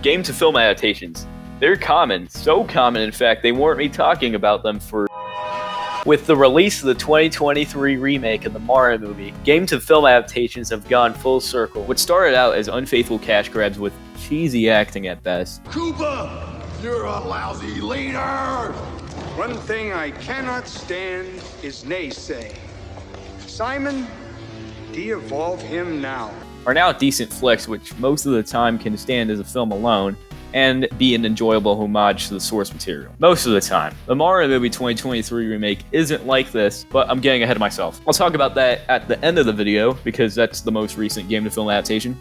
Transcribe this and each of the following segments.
Game to film adaptations. They're common, so common in fact they warrant me talking about them for. With the release of the 2023 remake of the Mario movie, game to film adaptations have gone full circle. What started out as unfaithful cash grabs with cheesy acting at best. Koopa, you're a lousy leader! One thing I cannot stand is naysay. Simon, de-evolve him now. Are now decent flicks which most of the time can stand as a film alone and be an enjoyable homage to the source material. Most of the time. The Mario movie 2023 remake isn't like this, but I'm getting ahead of myself. I'll talk about that at the end of the video because that's the most recent game to film adaptation.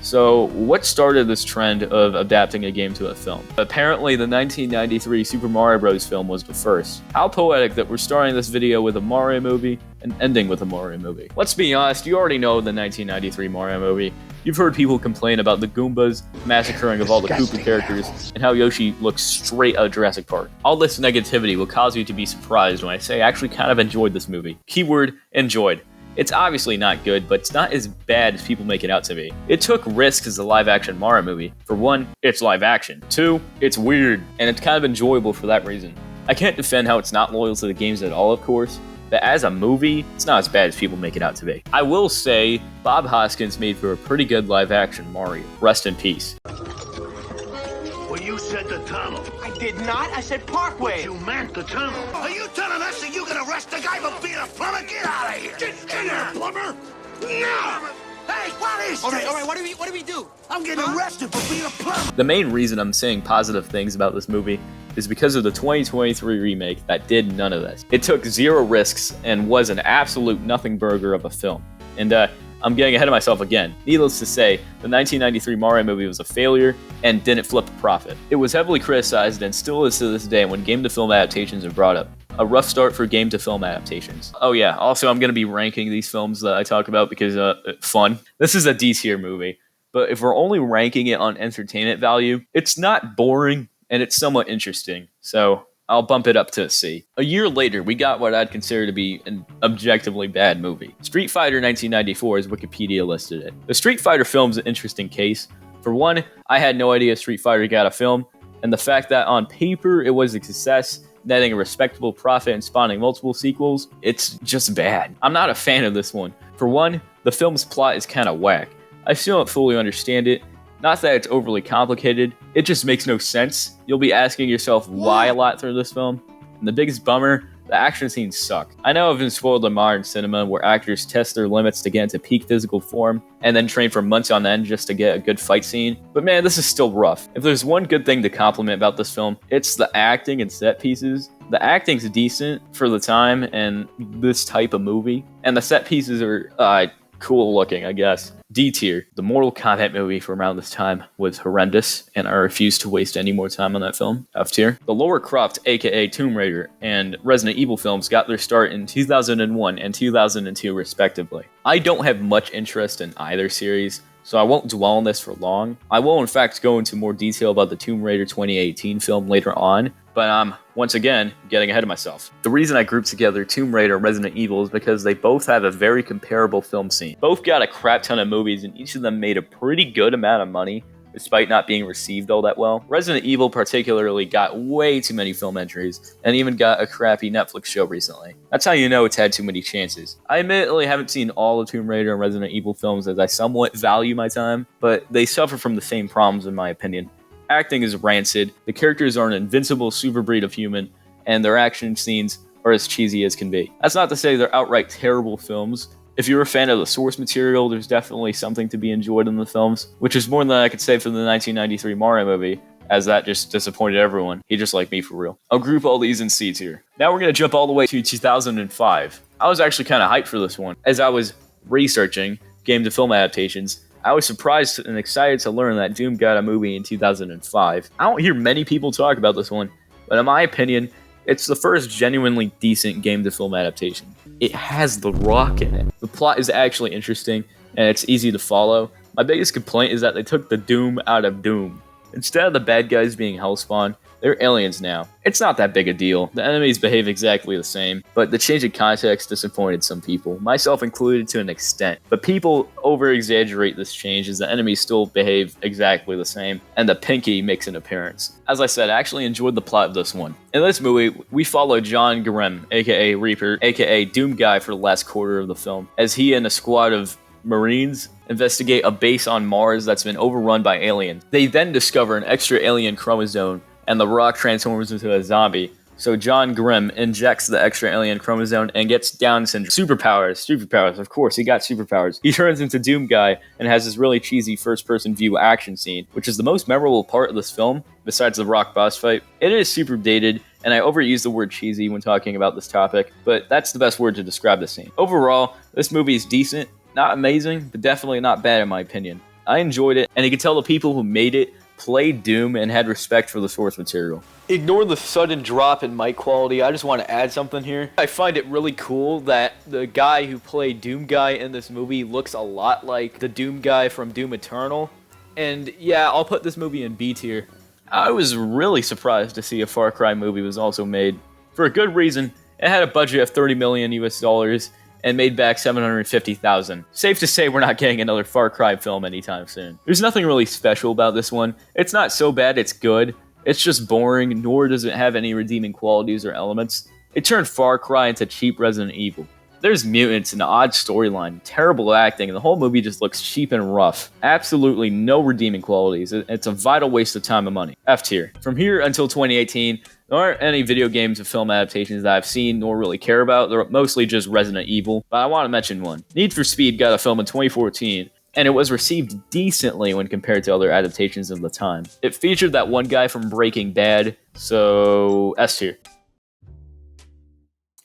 So, what started this trend of adapting a game to a film? Apparently, the 1993 Super Mario Bros. Film was the first. How poetic that we're starting this video with a Mario movie and ending with a Mario movie. Let's be honest, you already know the 1993 Mario movie. You've heard people complain about the Goombas, massacring of all the Koopa characters, and how Yoshi looks straight out of Jurassic Park. All this negativity will cause you to be surprised when I say I actually kind of enjoyed this movie. Keyword, enjoyed. It's obviously not good, but it's not as bad as people make it out to be. It took risks as a live-action Mario movie. For one, it's live action. Two, it's weird, and it's kind of enjoyable for that reason. I can't defend how it's not loyal to the games at all, of course, but as a movie, it's not as bad as people make it out to be. I will say, Bob Hoskins made for a pretty good live-action Mario. Rest in peace. Well, you said the tunnel. I did not. I said parkway. You meant the tunnel. Are you telling us that you can arrest the guy for being a plumber? Get out of here! Get in there, plumber! No! Hey, what is this? All right. What do we do? I'm getting arrested for being a plumber. The main reason I'm saying positive things about this movie is because of the 2023 remake that did none of this. It took zero risks and was an absolute nothing burger of a film. And I'm getting ahead of myself again. Needless to say, the 1993 Mario movie was a failure and didn't flip a profit. It was heavily criticized and still is to this day when game-to-film adaptations are brought up. A rough start for game-to-film adaptations. Oh yeah, also I'm going to be ranking these films that I talk about because fun. This is a D-tier movie, but if we're only ranking it on entertainment value, it's not boring and it's somewhat interesting. So I'll bump it up to a C. A year later, we got what I'd consider to be an objectively bad movie. Street Fighter 1994, as Wikipedia listed it. The Street Fighter film's an interesting case. For one, I had no idea Street Fighter got a film, and the fact that on paper it was a success, netting a respectable profit and spawning multiple sequels, it's just bad. I'm not a fan of this one. For one, the film's plot is kinda whack. I still don't fully understand it. Not that it's overly complicated, it just makes no sense. You'll be asking yourself why a lot through this film. And the biggest bummer, the action scenes suck. I know I've been spoiled in modern cinema where actors test their limits to get into peak physical form and then train for months on end just to get a good fight scene. But man, this is still rough. If there's one good thing to compliment about this film, it's the acting and set pieces. The acting's decent for the time and this type of movie. And the set pieces are cool looking, I guess. D tier. The Mortal Kombat movie from around this time was horrendous, and I refuse to waste any more time on that film. F tier. The Lara Croft, aka Tomb Raider, and Resident Evil films got their start in 2001 and 2002 respectively. I don't have much interest in either series, so I won't dwell on this for long. I will in fact go into more detail about the Tomb Raider 2018 film later on, but I'm, once again, getting ahead of myself. The reason I grouped together Tomb Raider and Resident Evil is because they both have a very comparable film scene. Both got a crap ton of movies and each of them made a pretty good amount of money, despite not being received all that well. Resident Evil particularly got way too many film entries, and even got a crappy Netflix show recently. That's how you know it's had too many chances. I admittedly haven't seen all the Tomb Raider and Resident Evil films as I somewhat value my time, but they suffer from the same problems in my opinion. Acting is rancid, the characters are an invincible super breed of human, and their action scenes are as cheesy as can be. That's not to say they're outright terrible films. If you're a fan of the source material, there's definitely something to be enjoyed in the films, which is more than I could say for the 1993 Mario movie, as that just disappointed everyone. He just like me for real. I'll group all these in C tier. Now we're going to jump all the way to 2005. I was actually kind of hyped for this one. As I was researching game to film adaptations, I was surprised and excited to learn that Doom got a movie in 2005. I don't hear many people talk about this one, but in my opinion, it's the first genuinely decent game-to-film adaptation. It has The Rock in it. The plot is actually interesting, and it's easy to follow. My biggest complaint is that they took the Doom out of Doom. Instead of the bad guys being Hellspawn, they're aliens now. It's not that big a deal. The enemies behave exactly the same, but the change in context disappointed some people, myself included to an extent. But people over-exaggerate this change as the enemies still behave exactly the same, and the Pinky makes an appearance. As I said, I actually enjoyed the plot of this one. In this movie, we follow John Grimm, aka Reaper, aka Doom Guy for the last quarter of the film, as he and a squad of Marines investigate a base on Mars that's been overrun by aliens. They then discover an extra alien chromosome, and the Rock transforms into a zombie. So John Grimm injects the extra alien chromosome and gets Down syndrome. Superpowers, of course, he got superpowers. He turns into Doom Guy and has this really cheesy first-person view action scene, which is the most memorable part of this film, besides the Rock boss fight. It is super dated, and I overuse the word cheesy when talking about this topic, but that's the best word to describe the scene. Overall, this movie is decent, not amazing, but definitely not bad in my opinion. I enjoyed it, and you can tell the people who made it played Doom and had respect for the source material. Ignore the sudden drop in mic quality, I just want to add something here. I find it really cool that the guy who played Doom Guy in this movie looks a lot like the Doom Guy from Doom Eternal. And yeah, I'll put this movie in B tier. I was really surprised to see a Far Cry movie was also made. For a good reason, it had a budget of $30 million US and made back $750,000. Safe to say we're not getting another Far Cry film anytime soon. There's nothing really special about this one. It's not so bad it's good. It's just boring, nor does it have any redeeming qualities or elements. It turned Far Cry into cheap Resident Evil. There's mutants, an odd storyline, terrible acting, and the whole movie just looks cheap and rough. Absolutely no redeeming qualities. It's a vital waste of time and money. F tier. From here until 2018, there aren't any video games or film adaptations that I've seen nor really care about. They're mostly just Resident Evil, but I want to mention one. Need for Speed got a film in 2014, and it was received decently when compared to other adaptations of the time. It featured that one guy from Breaking Bad, so S tier.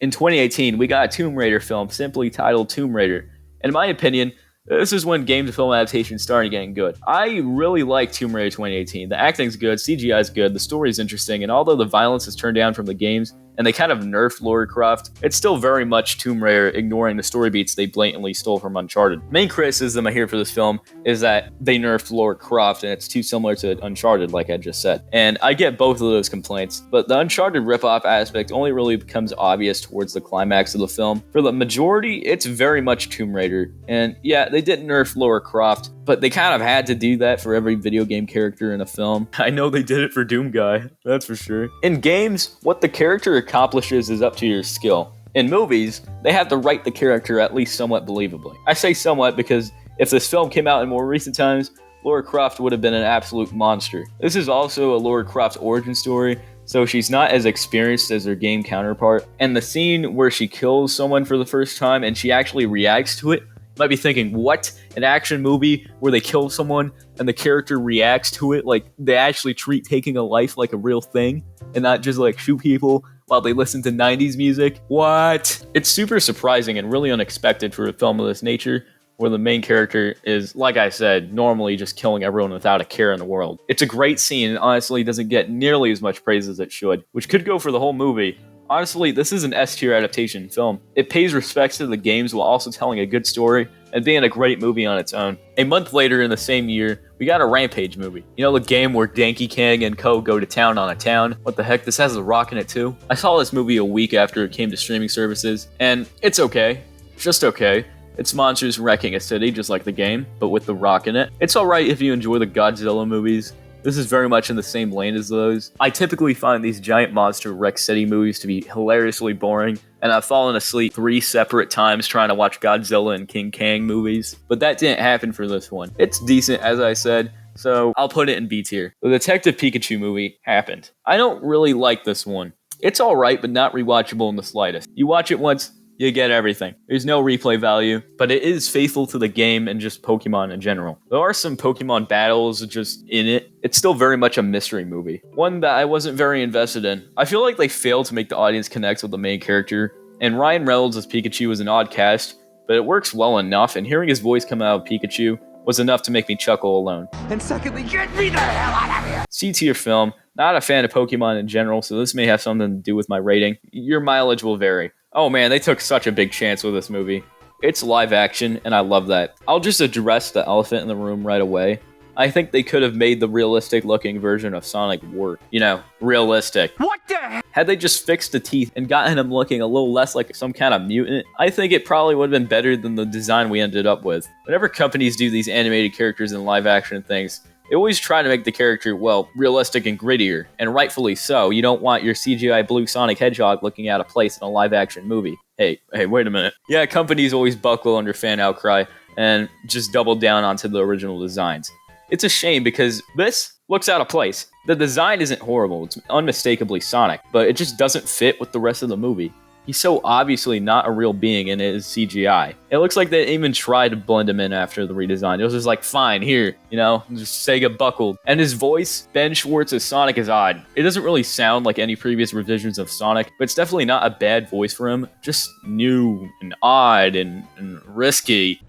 In 2018, we got a Tomb Raider film simply titled Tomb Raider. In my opinion, this is when game to film adaptations started getting good. I really like Tomb Raider 2018. The acting's good, CGI's good, the story's interesting, and although the violence is turned down from the games, and they kind of nerfed Lara Croft, it's still very much Tomb Raider, ignoring the story beats they blatantly stole from Uncharted. Main criticism I hear for this film is that they nerfed Lara Croft and it's too similar to Uncharted, like I just said. And I get both of those complaints, but the Uncharted ripoff aspect only really becomes obvious towards the climax of the film. For the majority, it's very much Tomb Raider. And yeah, they did nerf Lara Croft, but they kind of had to do that for every video game character in a film. I know they did it for Doom Guy, that's for sure. In games, what the character accomplishes is up to your skill. In movies, they have to write the character at least somewhat believably. I say somewhat because if this film came out in more recent times, Lara Croft would have been an absolute monster. This is also a Lara Croft origin story, so she's not as experienced as her game counterpart. And the scene where she kills someone for the first time and she actually reacts to it, might be thinking, what? An action movie where they kill someone and the character reacts to it? Like, they actually treat taking a life like a real thing and not just like shoot people while they listen to 90s music? What? It's super surprising and really unexpected for a film of this nature, where the main character is, like I said, normally just killing everyone without a care in the world. It's a great scene and honestly doesn't get nearly as much praise as it should, which could go for the whole movie. Honestly, this is an S-tier adaptation film. It pays respects to the games while also telling a good story and being a great movie on its own. A month later in the same year, we got a Rampage movie. You know, the game where Dankey Kang and co go to town on a town? What the heck, this has The Rock in it too? I saw this movie a week after it came to streaming services, and it's okay. It's just okay. It's monsters wrecking a city, just like the game, but with The Rock in it. It's alright if you enjoy the Godzilla movies. This is very much in the same lane as those. I typically find these giant monster wreck city movies to be hilariously boring, and I've fallen asleep 3 separate times trying to watch Godzilla and King Kang movies, but that didn't happen for this one. It's decent, as I said, so I'll put it in B tier. The Detective Pikachu movie happened. I don't really like this one. It's alright, but not rewatchable in the slightest. You watch it once, you get everything. There's no replay value, but it is faithful to the game and just Pokemon in general. There are some Pokemon battles just in it. It's still very much a mystery movie. One that I wasn't very invested in. I feel like they failed to make the audience connect with the main character, and Ryan Reynolds as Pikachu was an odd cast, but it works well enough, and hearing his voice come out of Pikachu was enough to make me chuckle alone. And secondly, get me the hell out of here! C-tier film. Not a fan of Pokemon in general, so this may have something to do with my rating. Your mileage will vary. Oh man, they took such a big chance with this movie. It's live action, and I love that. I'll just address the elephant in the room right away. I think they could have made the realistic looking version of Sonic work. You know, realistic. What the heck? Had they just fixed the teeth and gotten him looking a little less like some kind of mutant, I think it probably would have been better than the design we ended up with. Whenever companies do these animated characters and live action things, they always try to make the character, well, realistic and grittier, and rightfully so. You don't want your CGI blue Sonic Hedgehog looking out of place in a live action movie. Hey, wait a minute. Yeah, companies always buckle under fan outcry and just double down onto the original designs. It's a shame because this looks out of place. The design isn't horrible, it's unmistakably Sonic, but it just doesn't fit with the rest of the movie. He's so obviously not a real being and it is CGI. It looks like they didn't even tried to blend him in after the redesign. It was just like, fine, here, you know, just Sega buckled. And his voice, Ben Schwartz's Sonic, is odd. It doesn't really sound like any previous revisions of Sonic, but it's definitely not a bad voice for him. Just new and odd and risky.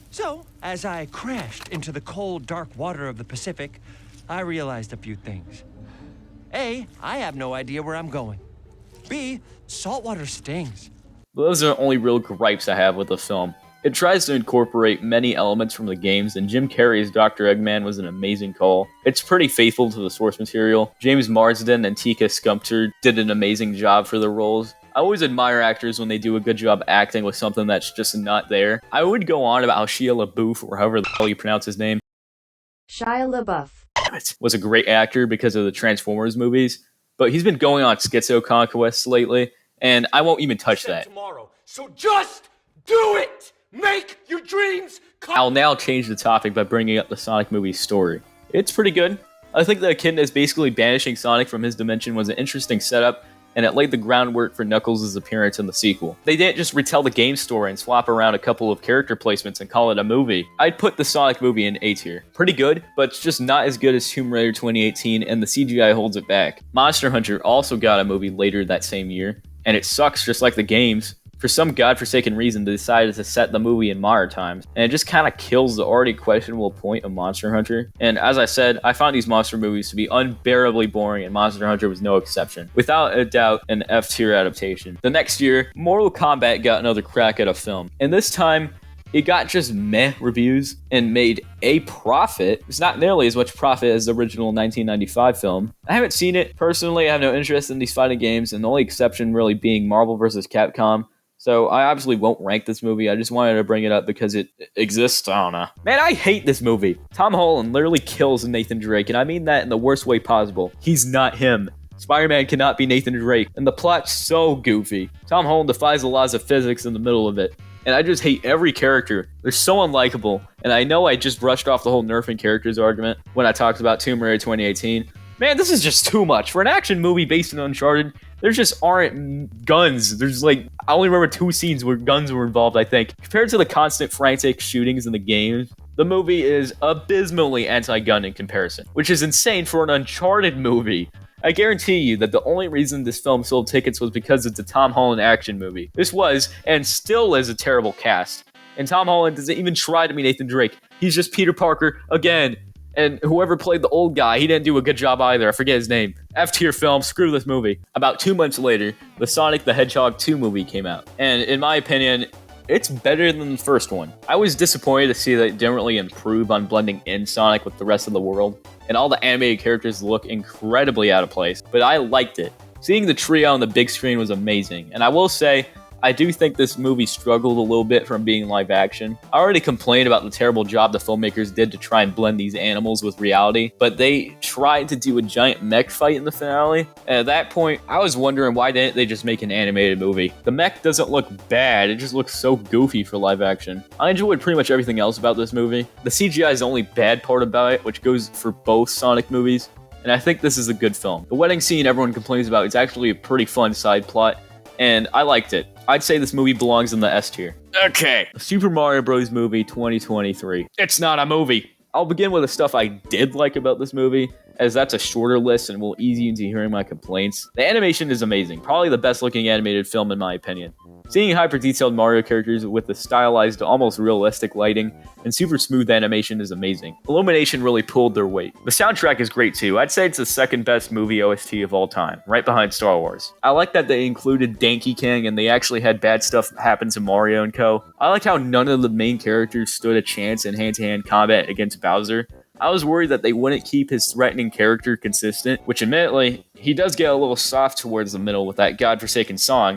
So, as I crashed into the cold, dark water of the Pacific, I realized a few things. A, I have no idea where I'm going. B, saltwater stings. Those are the only real gripes I have with the film. It tries to incorporate many elements from the games, and Jim Carrey's Dr. Eggman was an amazing call. It's pretty faithful to the source material. James Marsden and Tika Sumpter did an amazing job for their roles. I always admire actors when they do a good job acting with something that's just not there. I would go on about how Shia LaBeouf, or however the hell you pronounce his name, Shia LaBeouf, was a great actor because of the Transformers movies, but he's been going on schizo conquests lately, and I won't even touch that. Tomorrow. So just do it! Make your dreams come. I'll now change the topic by bringing up the Sonic movie story. It's pretty good. I think the echidnas basically banishing Sonic from his dimension was an interesting setup, and it laid the groundwork for Knuckles' appearance in the sequel. They didn't just retell the game story and swap around a couple of character placements and call it a movie. I'd put the Sonic movie in A tier. Pretty good, but it's just not as good as Tomb Raider 2018, and the CGI holds it back. Monster Hunter also got a movie later that same year, and it sucks just like the games. For some godforsaken reason, they decided to set the movie in modern times, and it just kind of kills the already questionable point of Monster Hunter. And as I said, I found these monster movies to be unbearably boring, and Monster Hunter was no exception. Without a doubt, an F-tier adaptation. The next year, Mortal Kombat got another crack at a film, and this time, it got just meh reviews and made a profit. It's not nearly as much profit as the original 1995 film. I haven't seen it. Personally, I have no interest in these fighting games, and the only exception really being Marvel vs. Capcom. So I obviously won't rank this movie. I just wanted to bring it up because it exists. I don't know. Man, I hate this movie. Tom Holland literally kills Nathan Drake, and I mean that in the worst way possible. He's not him. Spider-Man cannot be Nathan Drake, and the plot's so goofy. Tom Holland defies the laws of physics in the middle of it. And I just hate every character. They're so unlikable. And I know I just brushed off the whole nerfing characters argument when I talked about Tomb Raider 2018. Man, this is just too much. For an action movie based on Uncharted, there just aren't guns. There's I only remember 2 scenes where guns were involved, I think. Compared to the constant frantic shootings in the game, the movie is abysmally anti-gun in comparison, which is insane for an Uncharted movie. I guarantee you that the only reason this film sold tickets was because it's a Tom Holland action movie. This was, and still is, a terrible cast. And Tom Holland doesn't even try to be Nathan Drake. He's just Peter Parker again. And whoever played the old guy, he didn't do a good job either. I forget his name. F-tier film, screw this movie. About 2 months later, the Sonic the Hedgehog 2 movie came out. And in my opinion, it's better than the first one. I was disappointed to see that it didn't really improve on blending in Sonic with the rest of the world. And all the animated characters look incredibly out of place. But I liked it. Seeing the trio on the big screen was amazing. And I will say, I do think this movie struggled a little bit from being live action. I already complained about the terrible job the filmmakers did to try and blend these animals with reality, but they tried to do a giant mech fight in the finale. And at that point, I was wondering why didn't they just make an animated movie? The mech doesn't look bad, it just looks so goofy for live action. I enjoyed pretty much everything else about this movie. The CGI is the only bad part about it, which goes for both Sonic movies, and I think this is a good film. The wedding scene everyone complains about is actually a pretty fun side plot, and I liked it. I'd say this movie belongs in the S tier. Okay, Super Mario Bros. Movie 2023. It's not a movie. I'll begin with the stuff I did like about this movie, as that's a shorter list and will ease you into hearing my complaints. The animation is amazing, probably the best looking animated film in my opinion. Seeing hyper detailed Mario characters with the stylized, almost realistic lighting and super smooth animation is amazing. Illumination really pulled their weight. The soundtrack is great too. I'd say it's the second best movie OST of all time, right behind Star Wars. I like that they included Dankey Kang and they actually had bad stuff happen to Mario and co. I like how none of the main characters stood a chance in hand-to-hand combat against Bowser. I was worried that they wouldn't keep his threatening character consistent, which admittedly, he does get a little soft towards the middle with that godforsaken song.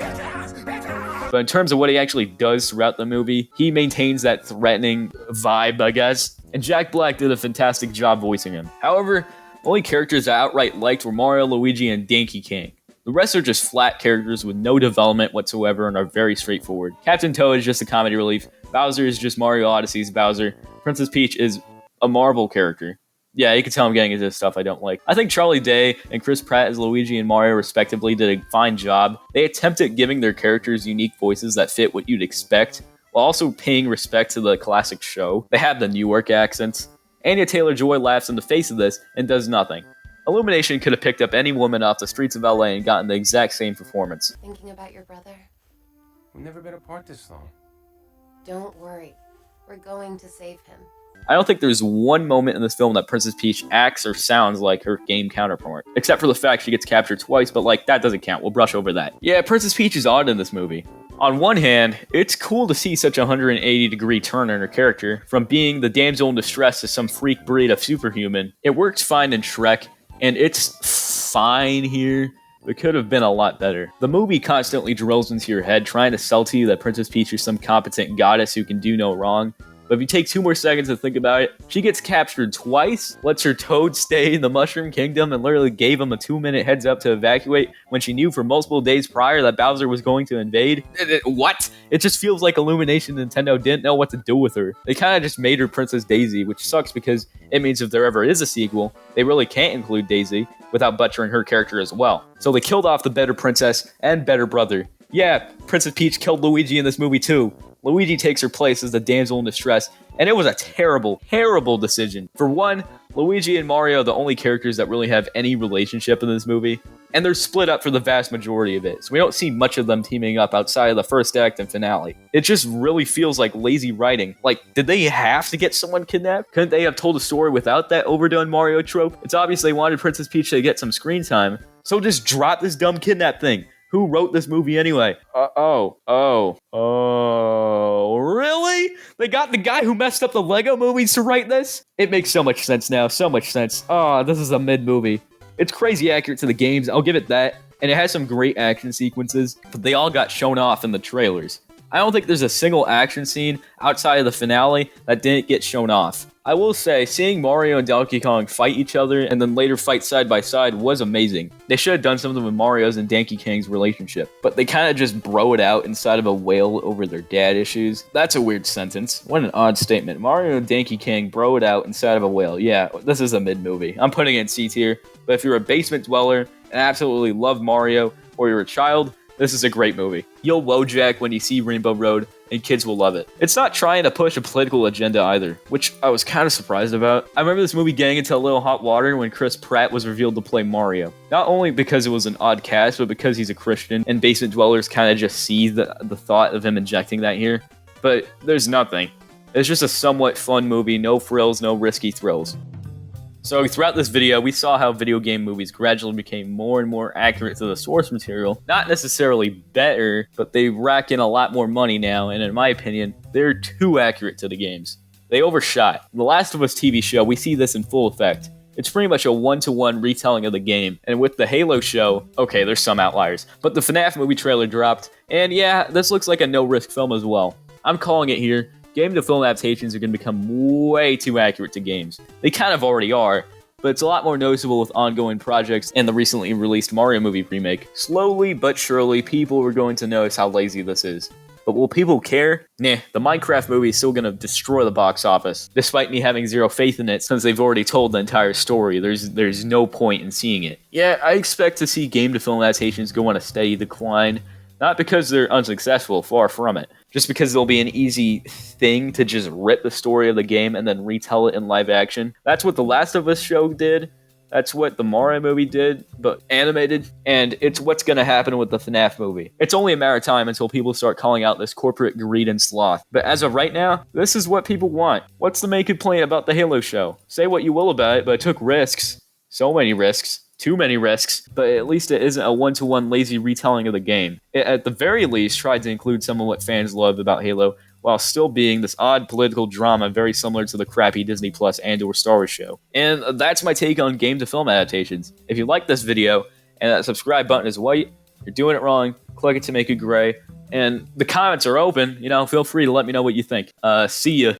But in terms of what he actually does throughout the movie, he maintains that threatening vibe, I guess. And Jack Black did a fantastic job voicing him. However, the only characters I outright liked were Mario, Luigi, and Dankey Kang. The rest are just flat characters with no development whatsoever and are very straightforward. Captain Toad is just a comedy relief. Bowser is just Mario Odyssey's Bowser. Princess Peach is a Marvel character. Yeah, you can tell I'm getting into stuff I don't like. I think Charlie Day and Chris Pratt as Luigi and Mario respectively did a fine job. They attempted giving their characters unique voices that fit what you'd expect, while also paying respect to the classic show. They have the New York accents. Anya Taylor-Joy laughs in the face of this and does nothing. Illumination could have picked up any woman off the streets of LA and gotten the exact same performance. Thinking about your brother? We've never been apart this long. Don't worry. We're going to save him. I don't think there's one moment in this film that Princess Peach acts or sounds like her game counterpart. Except for the fact she gets captured twice, but like, that doesn't count. We'll brush over that. Yeah, Princess Peach is odd in this movie. On one hand, it's cool to see such a 180-degree turn in her character, from being the damsel in distress to some freak breed of superhuman. It works fine in Shrek, and it's fine here, but could have been a lot better. The movie constantly drills into your head, trying to sell to you that Princess Peach is some competent goddess who can do no wrong. But if you take 2 more seconds to think about it, she gets captured twice, lets her toad stay in the Mushroom Kingdom, and literally gave him a 2-minute heads up to evacuate when she knew for multiple days prior that Bowser was going to invade. What? It just feels like Illumination and Nintendo didn't know what to do with her. They kind of just made her Princess Daisy, which sucks because it means if there ever is a sequel, they really can't include Daisy without butchering her character as well. So they killed off the better princess and better brother. Yeah, Princess Peach killed Luigi in this movie too. Luigi takes her place as the damsel in distress, and it was a terrible, terrible decision. For one, Luigi and Mario are the only characters that really have any relationship in this movie, and they're split up for the vast majority of it, so we don't see much of them teaming up outside of the first act and finale. It just really feels like lazy writing. Like, did they have to get someone kidnapped? Couldn't they have told a story without that overdone Mario trope? It's obvious they wanted Princess Peach to get some screen time, so just drop this dumb kidnap thing. Who wrote this movie anyway? Really? They got the guy who messed up the Lego movies to write this? It makes so much sense now, so much sense. Oh, this is a mid-movie. It's crazy accurate to the games, I'll give it that. And it has some great action sequences, but they all got shown off in the trailers. I don't think there's a single action scene outside of the finale that didn't get shown off. I will say, seeing Mario and Donkey Kong fight each other and then later fight side by side was amazing. They should have done something with Mario's and Dankey Kang's relationship, but they kind of just bro it out inside of a whale over their dad issues. That's a weird sentence. What an odd statement. Mario and Dankey Kang bro it out inside of a whale. Yeah, this is a mid-movie. I'm putting it in C tier, but if you're a basement dweller and absolutely love Mario, or you're a child, this is a great movie. You'll Wojak when you see Rainbow Road, and kids will love it. It's not trying to push a political agenda either, which I was kind of surprised about. I remember this movie getting into a little hot water when Chris Pratt was revealed to play Mario. Not only because it was an odd cast, but because he's a Christian, and basement dwellers kind of just see the thought of him injecting that here. But there's nothing. It's just a somewhat fun movie, no frills, no risky thrills. So throughout this video, we saw how video game movies gradually became more and more accurate to the source material. Not necessarily better, but they rack in a lot more money now, and in my opinion, they're too accurate to the games. They overshot. In The Last of Us TV show, we see this in full effect. It's pretty much a one-to-one retelling of the game, and with the Halo show, okay, there's some outliers, but the FNAF movie trailer dropped, and yeah, this looks like a no-risk film as well. I'm calling it here. Game-to-film adaptations are going to become way too accurate to games. They kind of already are, but it's a lot more noticeable with ongoing projects and the recently released Mario movie remake. Slowly but surely, people are going to notice how lazy this is. But will people care? Nah, the Minecraft movie is still going to destroy the box office, despite me having zero faith in it since they've already told the entire story. There's no point in seeing it. Yeah, I expect to see game-to-film adaptations go on a steady decline, not because they're unsuccessful, far from it. Just because there'll be an easy thing to just rip the story of the game and then retell it in live action. That's what The Last of Us show did. That's what the Mario movie did, but animated, and it's what's going to happen with the FNAF movie. It's only a matter of time until people start calling out this corporate greed and sloth. But as of right now, this is what people want. What's the main complaint about the Halo show? Say what you will about it, but it took risks. So many risks. Too many risks, but at least it isn't a one-to-one lazy retelling of the game. It, at the very least, tried to include some of what fans loved about Halo, while still being this odd political drama very similar to the crappy Disney Plus and/or Star Wars show. And that's my take on game-to-film adaptations. If you like this video, and that subscribe button is white, you're doing it wrong, click it to make it gray, and the comments are open, feel free to let me know what you think. See ya.